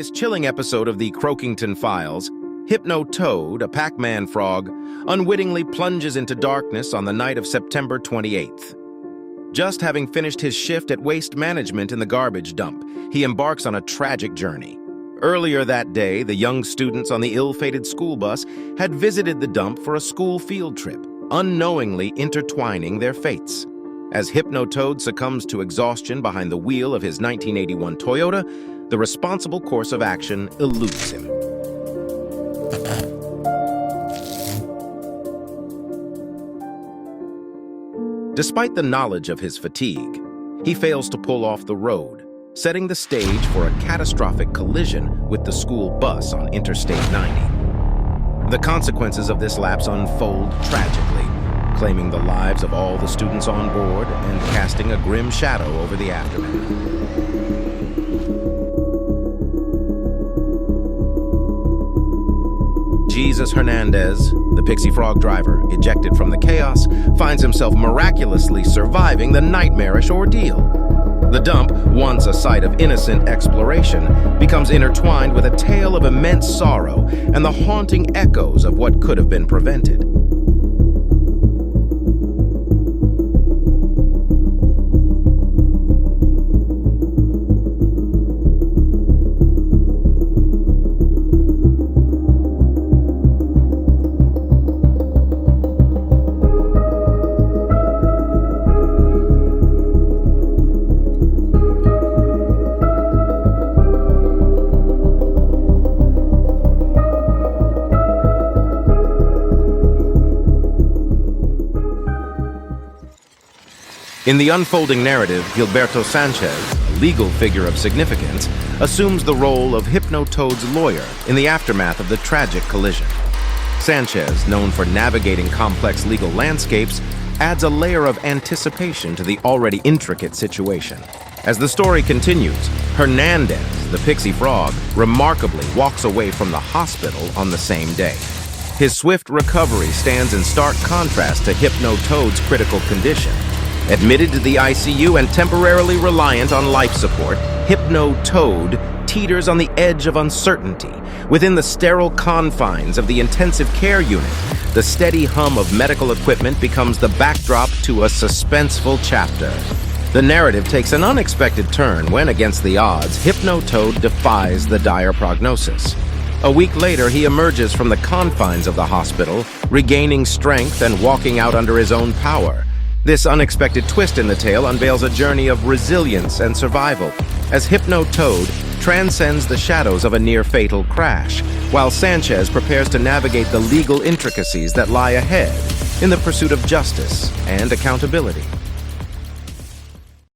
this chilling episode of the Croakington Files, Hypno-Toad, a pac-man frog, unwittingly plunges into darkness on the night of September 28th. Just having finished his shift at waste management in the garbage dump, he embarks on a tragic journey. Earlier that day, the young students on the ill-fated school bus had visited the dump for a school field trip, unknowingly intertwining their fates. As Hypno-Toad succumbs to exhaustion behind the wheel of his 1981 Toyota, the responsible course of action eludes him. Despite the knowledge of his fatigue, he fails to pull off the road, setting the stage for a catastrophic collision with the school bus on Interstate 90. The consequences of this lapse unfold tragically, claiming the lives of all the students on board and casting a grim shadow over the aftermath. Jesus Hernandez, the pixie frog driver, ejected from the chaos, finds himself miraculously surviving the nightmarish ordeal. The dump, once a site of innocent exploration, becomes intertwined with a tale of immense sorrow and the haunting echoes of what could have been prevented. In the unfolding narrative, Gilberto Sanchez, a legal figure of significance, assumes the role of Hypno-Toad's lawyer in the aftermath of the tragic collision. Sanchez, known for navigating complex legal landscapes, adds a layer of anticipation to the already intricate situation. As the story continues, Hernandez, the pixie frog, remarkably walks away from the hospital on the same day. His swift recovery stands in stark contrast to Hypno-Toad's critical condition. Admitted to the ICU and temporarily reliant on life support, Hypno-Toad teeters on the edge of uncertainty. Within the sterile confines of the intensive care unit, the steady hum of medical equipment becomes the backdrop to a suspenseful chapter. The narrative takes an unexpected turn when, against the odds, Hypno-Toad defies the dire prognosis. A week later, he emerges from the confines of the hospital, regaining strength and walking out under his own power. This unexpected twist in the tale unveils a journey of resilience and survival, as Hypno-Toad transcends the shadows of a near-fatal crash, while Sanchez prepares to navigate the legal intricacies that lie ahead in the pursuit of justice and accountability.